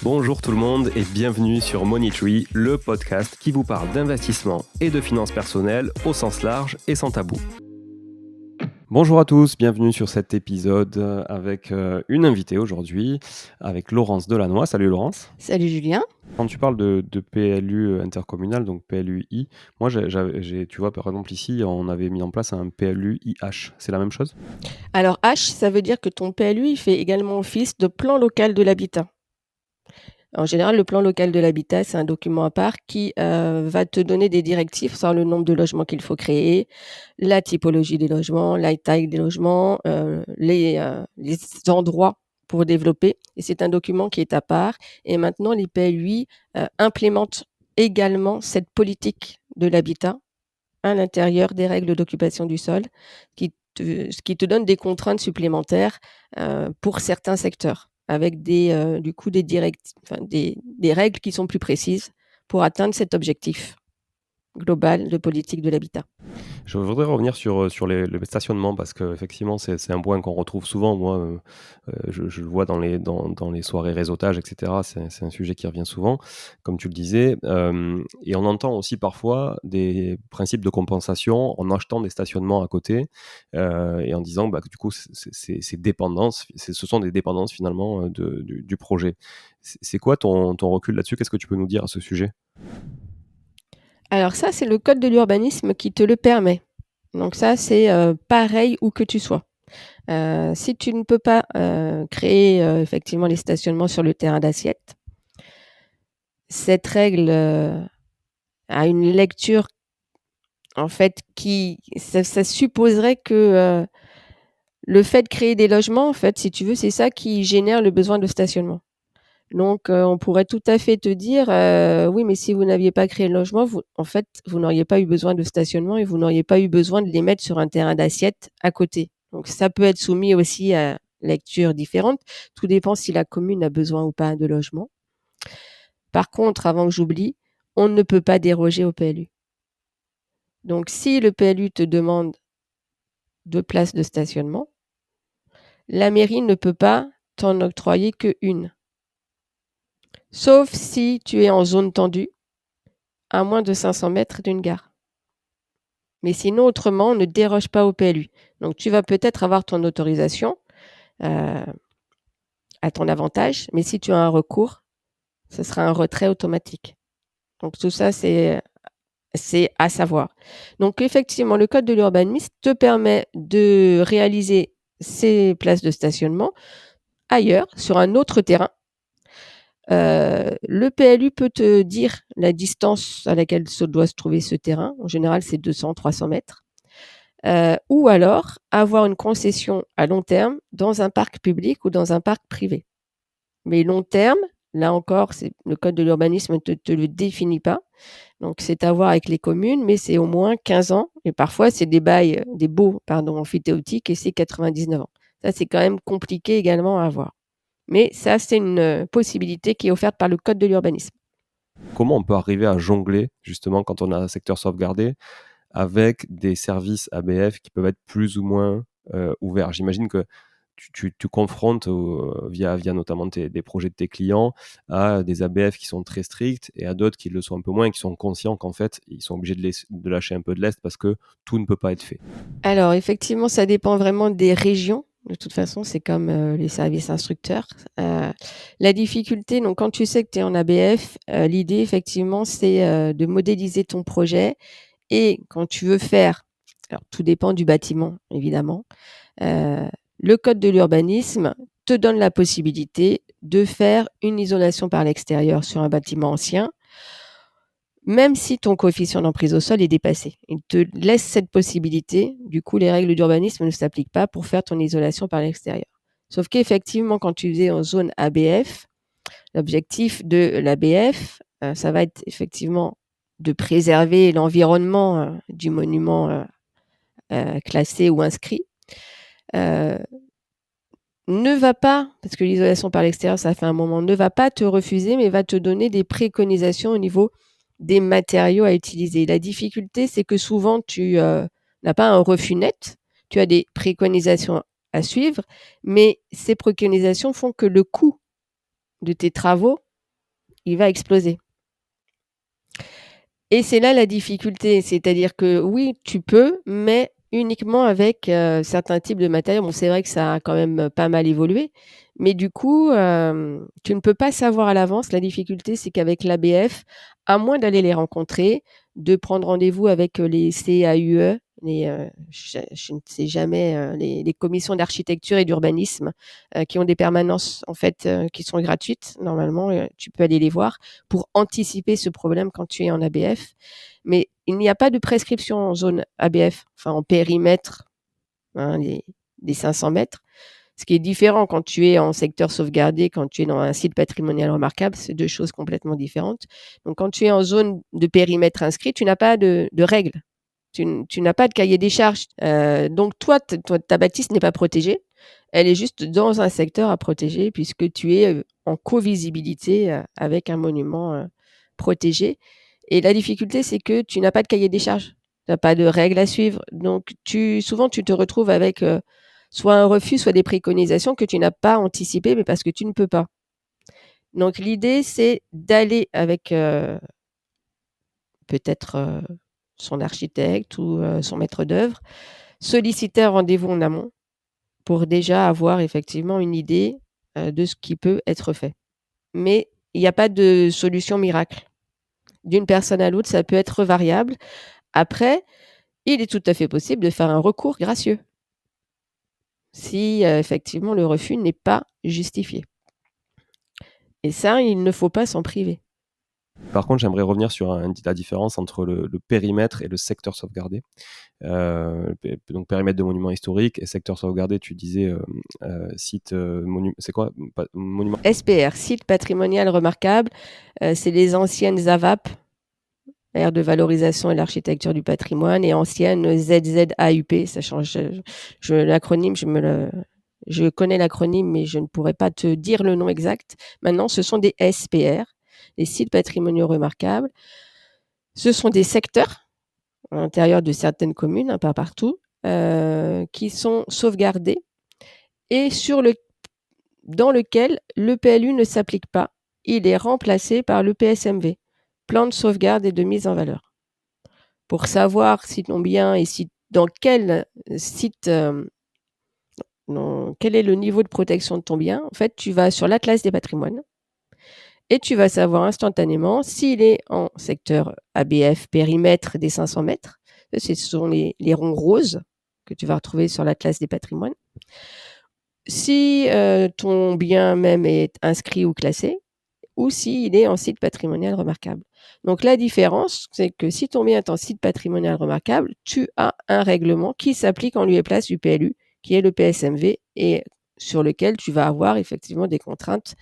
Bonjour tout le monde et bienvenue sur Money Tree, le podcast qui vous parle d'investissement et de finances personnelles au sens large et sans tabou. Bonjour à tous, bienvenue sur cet épisode avec une invitée aujourd'hui, avec Laurence Delannoy. Salut Laurence. Salut Julien. Quand tu parles de PLU intercommunal, donc PLUI, moi tu vois par exemple ici on avait mis en place un PLUIH, c'est la même chose ? Alors H, ça veut dire que ton PLU, il fait également office de plan local de l'habitat. En général, le plan local de l'habitat, c'est un document à part qui va te donner des directives sur le nombre de logements qu'il faut créer, la typologie des logements, la taille des logements, les endroits pour développer. Et c'est un document qui est à part. Et maintenant, les PLUI implémentent également cette politique de l'habitat à l'intérieur des règles d'occupation du sol, ce qui te donne des contraintes supplémentaires pour certains secteurs, avec des règles qui sont plus précises pour atteindre cet objectif global de politique de l'habitat. Je voudrais revenir sur le stationnement parce qu'effectivement, c'est un point qu'on retrouve souvent. Moi, je le vois dans les soirées réseautage, etc. C'est un sujet qui revient souvent, comme tu le disais. Et on entend aussi parfois des principes de compensation en achetant des stationnements à côté et en disant que du coup, ce sont des dépendances finalement du projet. C'est quoi ton recul là-dessus ? Qu'est-ce que tu peux nous dire à ce sujet ? Alors ça, c'est le code de l'urbanisme qui te le permet. Donc ça, c'est pareil où que tu sois. Si tu ne peux pas créer effectivement les stationnements sur le terrain d'assiette, cette règle a une lecture en fait ça supposerait que le fait de créer des logements, en fait, si tu veux, c'est ça qui génère le besoin de stationnement. Donc on pourrait tout à fait te dire oui, mais si vous n'aviez pas créé le logement, vous n'auriez pas eu besoin de stationnement et vous n'auriez pas eu besoin de les mettre sur un terrain d'assiette à côté. Donc ça peut être soumis aussi à lecture différente. Tout dépend si la commune a besoin ou pas de logement. Par contre, avant que j'oublie, on ne peut pas déroger au PLU. Donc si le PLU te demande 2 places de stationnement, la mairie ne peut pas t'en octroyer qu'1. Sauf si tu es en zone tendue, à moins de 500 mètres d'une gare. Mais sinon, autrement, on ne déroge pas au PLU. Donc tu vas peut-être avoir ton autorisation à ton avantage, mais si tu as un recours, ce sera un retrait automatique. Donc tout ça, c'est à savoir. Donc effectivement, le code de l'urbanisme te permet de réaliser ces places de stationnement ailleurs, sur un autre terrain. Le PLU peut te dire la distance à laquelle doit se trouver ce terrain. En général, c'est 200-300 mètres. Ou alors avoir une concession à long terme dans un parc public ou dans un parc privé. Mais long terme, là encore, le code de l'urbanisme ne te le définit pas. Donc, c'est à voir avec les communes, mais c'est au moins 15 ans. Et parfois, c'est des baux amphithéotiques et c'est 99 ans. Ça, c'est quand même compliqué également à avoir. Mais ça, c'est une possibilité qui est offerte par le code de l'urbanisme. Comment on peut arriver à jongler, justement, quand on a un secteur sauvegardé, avec des services ABF qui peuvent être plus ou moins ouverts ? J'imagine que tu confrontes via notamment des projets de tes clients à des ABF qui sont très stricts et à d'autres qui le sont un peu moins et qui sont conscients qu'en fait, ils sont obligés de lâcher un peu de lest parce que tout ne peut pas être fait. Alors, effectivement, ça dépend vraiment des régions. De toute façon, c'est comme les services instructeurs. La difficulté, donc quand tu sais que tu es en ABF, l'idée, effectivement, c'est de modéliser ton projet. Et quand tu veux faire, alors tout dépend du bâtiment, évidemment, le code de l'urbanisme te donne la possibilité de faire une isolation par l'extérieur sur un bâtiment ancien, même si ton coefficient d'emprise au sol est dépassé. Il te laisse cette possibilité. Du coup, les règles d'urbanisme ne s'appliquent pas pour faire ton isolation par l'extérieur. Sauf qu'effectivement, quand tu es en zone ABF, l'objectif de l'ABF, ça va être effectivement de préserver l'environnement du monument classé ou inscrit. Ne va pas, parce que l'isolation par l'extérieur, ça fait un moment, ne va pas te refuser, mais va te donner des préconisations au niveau des matériaux à utiliser. La difficulté, c'est que souvent, tu n'as pas un refus net, tu as des préconisations à suivre, mais ces préconisations font que le coût de tes travaux il va exploser. Et c'est là la difficulté, c'est-à-dire que oui, tu peux, mais uniquement avec, certains types de matériaux. Bon, c'est vrai que ça a quand même pas mal évolué, mais du coup, tu ne peux pas savoir à l'avance. La difficulté, c'est qu'avec l'ABF, à moins d'aller les rencontrer, de prendre rendez-vous avec, les CAUE, je ne sais jamais, les commissions d'architecture et d'urbanisme, qui ont des permanences en fait, qui sont gratuites normalement, tu peux aller les voir pour anticiper ce problème quand tu es en ABF. Mais il n'y a pas de prescription en zone ABF, enfin en périmètre, hein, des 500 mètres. Ce qui est différent quand tu es en secteur sauvegardé, quand tu es dans un site patrimonial remarquable, c'est deux choses complètement différentes. Donc quand tu es en zone de périmètre inscrit, tu n'as pas de règles. Tu n'as pas de cahier des charges. Donc toi, ta bâtisse n'est pas protégée. Elle est juste dans un secteur à protéger puisque tu es en co-visibilité avec un monument protégé. Et la difficulté, c'est que tu n'as pas de cahier des charges. Tu n'as pas de règles à suivre. Donc souvent, tu te retrouves avec soit un refus, soit des préconisations que tu n'as pas anticipées, mais parce que tu ne peux pas. Donc l'idée, c'est d'aller avec peut-être son architecte ou son maître d'œuvre, solliciter un rendez-vous en amont pour déjà avoir effectivement une idée de ce qui peut être fait. Mais il n'y a pas de solution miracle. D'une personne à l'autre, ça peut être variable. Après, il est tout à fait possible de faire un recours gracieux si effectivement le refus n'est pas justifié. Et ça, il ne faut pas s'en priver. Par contre, j'aimerais revenir sur la différence entre le périmètre et le secteur sauvegardé. Donc périmètre de monument historique et secteur sauvegardé, tu disais site c'est quoi monument SPR, site patrimonial remarquable, c'est les anciennes AVAP, aire de valorisation et l'architecture du patrimoine, et ancienne ZZAUP, ça change. L'acronyme, je connais l'acronyme, mais je ne pourrais pas te dire le nom exact. Maintenant, ce sont des SPR, les sites patrimoniaux remarquables. Ce sont des secteurs à l'intérieur de certaines communes, hein, pas partout, qui sont sauvegardés et dans lequel le PLU ne s'applique pas. Il est remplacé par le PSMV, plan de sauvegarde et de mise en valeur. Pour savoir si ton bien est dans quel site, quel est le niveau de protection de ton bien, en fait, tu vas sur l'Atlas des patrimoines et tu vas savoir instantanément s'il est en secteur ABF, périmètre des 500 mètres. Ce sont les ronds roses que tu vas retrouver sur l'Atlas des patrimoines. Si ton bien même est inscrit ou classé, ou s'il est en site patrimonial remarquable. Donc la différence, c'est que si ton bien est en site patrimonial remarquable, tu as un règlement qui s'applique en lieu et place du PLU, qui est le PSMV, et sur lequel tu vas avoir effectivement des contraintes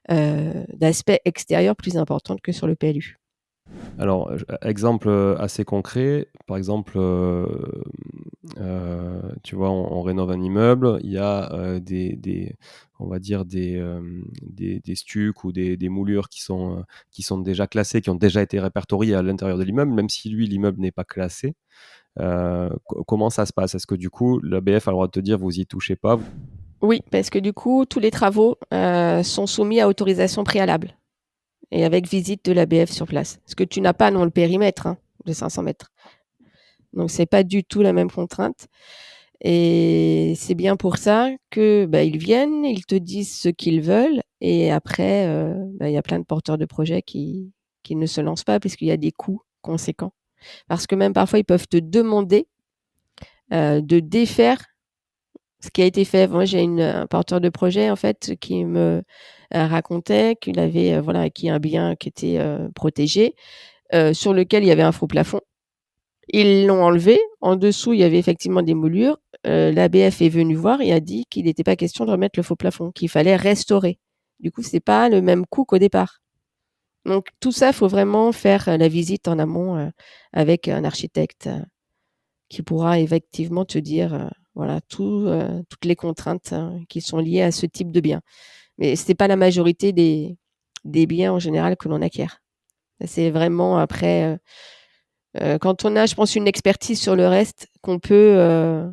d'aspect extérieur plus importantes que sur le PLU. Alors, exemple assez concret, par exemple, tu vois, on rénove un immeuble, il y a on va dire des stucs ou des moulures qui sont déjà classées, qui ont déjà été répertoriées à l'intérieur de l'immeuble, même si lui, l'immeuble n'est pas classé. Comment ça se passe? Est-ce que du coup, l'ABF a le droit de te dire vous y touchez pas? Oui, parce que du coup, tous les travaux sont soumis à autorisation préalable et avec visite de l'ABF sur place. Ce que tu n'as pas dans le périmètre de 500 mètres. Donc, c'est pas du tout la même contrainte. Et c'est bien pour ça que ils viennent, ils te disent ce qu'ils veulent, et après, il y a plein de porteurs de projets qui ne se lancent pas puisqu'il y a des coûts conséquents. Parce que même parfois, ils peuvent te demander de défaire ce qui a été fait. Moi, j'ai un porteur de projet en fait qui me racontait qu'il avait acquis un bien qui était protégé, sur lequel il y avait un faux plafond. Ils l'ont enlevé. En dessous, il y avait effectivement des moulures. L'ABF est venu voir et a dit qu'il n'était pas question de remettre le faux plafond, qu'il fallait restaurer. Du coup, c'est pas le même coût qu'au départ. Donc tout ça, il faut vraiment faire la visite en amont avec un architecte qui pourra effectivement te dire toutes les contraintes qui sont liées à ce type de bien. Mais c'est pas la majorité des biens en général que l'on acquiert. C'est vraiment après quand on a, je pense, une expertise sur le reste, qu'on peut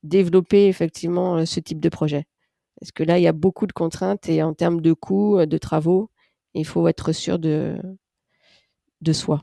développer effectivement ce type de projet. Parce que là, il y a beaucoup de contraintes et en termes de coûts, de travaux, Il faut être sûr de soi.